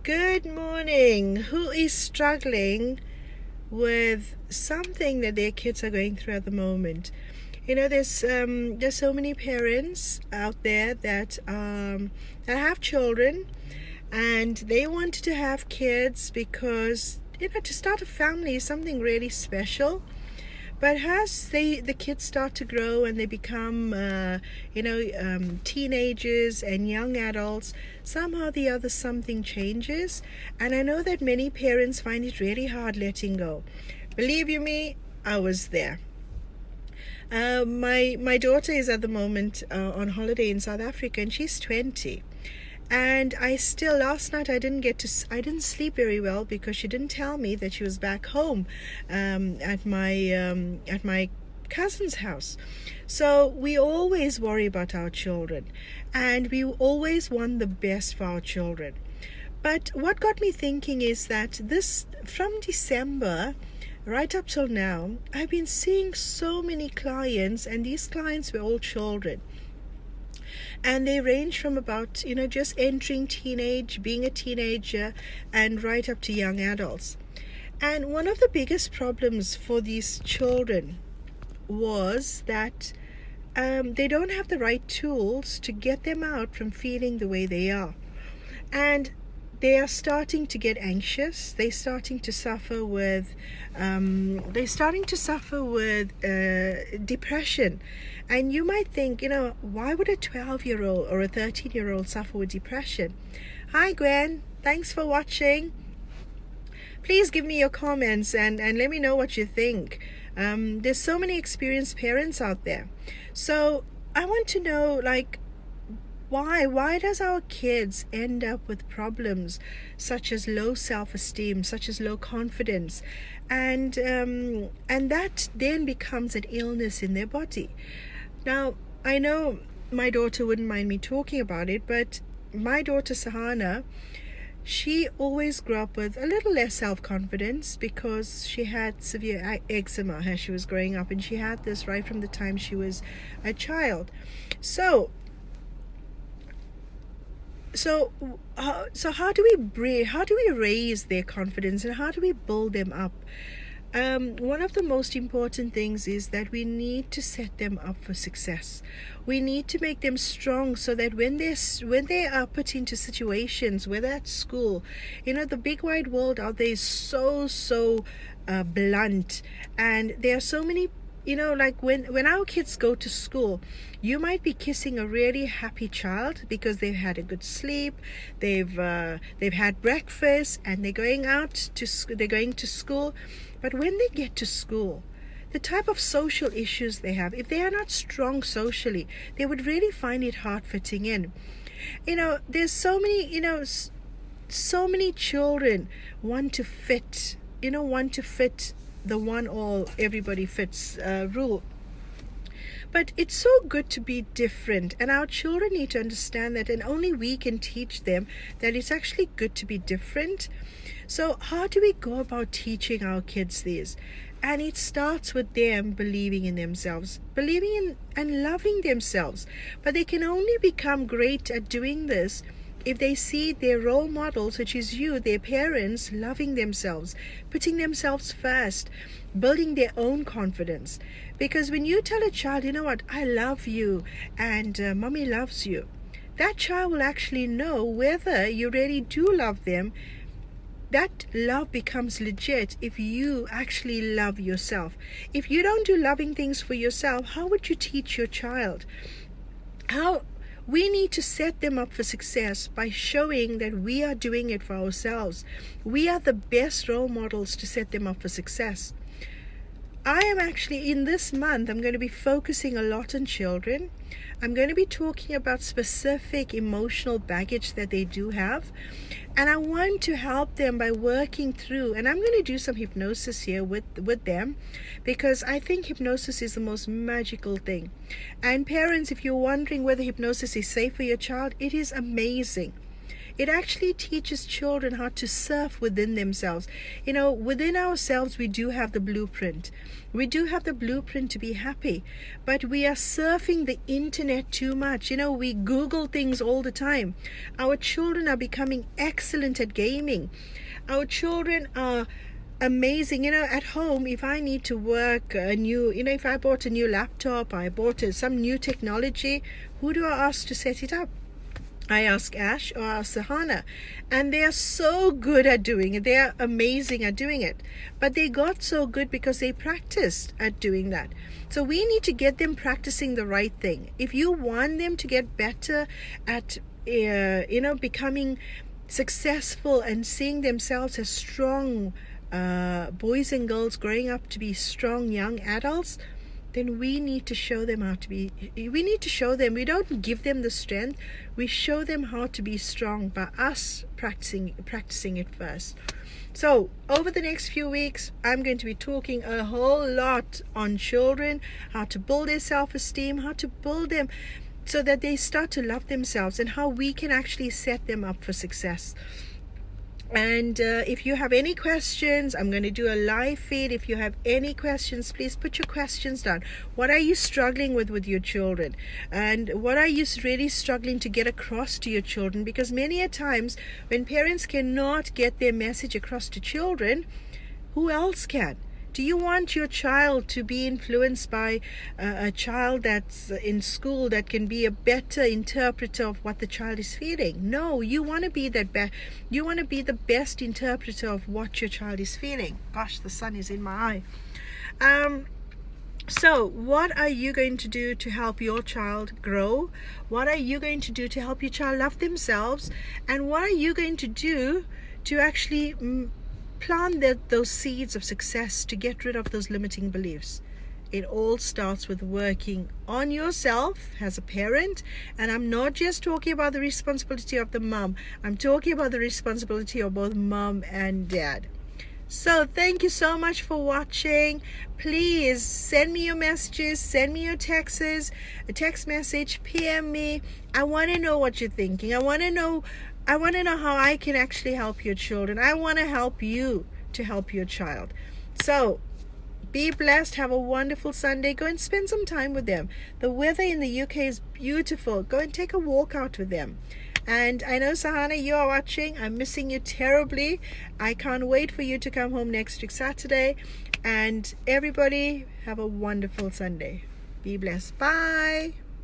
Good morning. Who is struggling with something that their kids are going through at the moment? There's so many parents out there that have children, and they wanted to have kids because to start a family is something really special. But as the kids start to grow and they become, teenagers and young adults, somehow the other something changes. And I know that many parents find it really hard letting go. Believe you me, I was there. My daughter is at the moment on holiday in South Africa, and she's 20. And last night I didn't sleep very well because she didn't tell me that she was back home at my cousin's house. So we always worry about our children, and we always want the best for our children. But what got me thinking is that from December right up till now, I've been seeing so many clients, and these clients were all children. And they range from about, just entering teenage, being a teenager, and right up to young adults. And one of the biggest problems for these children was that they don't have the right tools to get them out from feeling the way they are. And they are starting to get anxious. They're starting to suffer with depression. And you might think, why would a 12-year-old or a 13-year-old suffer with depression? Hi, Gwen. Thanks for watching. Please give me your comments and let me know what you think. There's so many experienced parents out there. So I want to know, why does our kids end up with problems such as low self-esteem, such as low confidence, and that then becomes an illness in their body? Now, I know my daughter wouldn't mind me talking about it, but my daughter Sahana, she always grew up with a little less self-confidence because she had severe eczema as she was growing up, and she had this right from the time she was a child. So how do we raise their confidence, and how do we build them up? One of the most important things is that we need to set them up for success. We need to make them strong so that when they are put into situations, whether at school, the big wide world out there is so blunt, and there are so many. When our kids go to school, you might be kissing a really happy child because they've had a good sleep, they've had breakfast, and they're going to school. But when they get to school, the type of social issues they have, if they are not strong socially, they would really find it hard fitting in. There's so many children want to fit the one all everybody fits rule. But it's so good to be different, and our children need to understand that, and only we can teach them that it's actually good to be different. So how do we go about teaching our kids this? And it starts with them believing in themselves, believing in and loving themselves. But they can only become great at doing this if they see their role models, which is you, their parents, loving themselves, putting themselves first, building their own confidence. Because when you tell a child, I love you, and mommy loves you, that child will actually know whether you really do love them. That love becomes legit if you actually love yourself. If you don't do loving things for yourself, how would you teach your child? We need to set them up for success by showing that we are doing it for ourselves. We are the best role models to set them up for success. I am actually, in this month, I'm going to be focusing a lot on children. I'm going to be talking about specific emotional baggage that they do have. And I want to help them by working through, and I'm going to do some hypnosis here with them, because I think hypnosis is the most magical thing. And parents, if you're wondering whether hypnosis is safe for your child, it is amazing. It actually teaches children how to surf within themselves. You know, within ourselves, we do have the blueprint. We do have the blueprint to be happy, but we are surfing the internet too much. You know, we Google things all the time. Our children are becoming excellent at gaming. Our children are amazing. You know, at home, if I need to work a new, if I bought a new laptop, I bought some new technology, who do I ask to set it up? I ask Ash or I ask Sahana, and they are so good at doing it. They are amazing at doing it, but they got so good because they practiced at doing that. So we need to get them practicing the right thing. If you want them to get better at becoming successful and seeing themselves as strong boys and girls growing up to be strong young adults, then we need to show them how to be. We need to show them. We don't give them the strength. We show them how to be strong by us practicing it first. So over the next few weeks, I'm going to be talking a whole lot on children, how to build their self-esteem, how to build them so that they start to love themselves, and how we can actually set them up for success. And if you have any questions, I'm going to do a live feed. If you have any questions, please put your questions down. What are you struggling with your children? And what are you really struggling to get across to your children? Because many a times when parents cannot get their message across to children, who else can? Do you want your child to be influenced by a child that's in school that can be a better interpreter of what the child is feeling? No, you want to be you want to be the best interpreter of what your child is feeling. Gosh, the sun is in my eye. So what are you going to do to help your child grow? What are you going to do to help your child love themselves? And what are you going to do to actually plant those seeds of success to get rid of those limiting beliefs? It all starts with working on yourself as a parent. And I'm not just talking about the responsibility of the mom. I'm talking about the responsibility of both mom and dad. So thank you so much for watching. Please send me your messages, send me your texts, a text message, PM me. I want to know what you're thinking. I want to know how I can actually help your children. I want to help you to help your child. So be blessed. Have a wonderful Sunday. Go and spend some time with them. The weather in the UK is beautiful. Go and take a walk out with them. And I know, Sahana, you are watching. I'm missing you terribly. I can't wait for you to come home next week Saturday. And everybody, have a wonderful Sunday. Be blessed. Bye.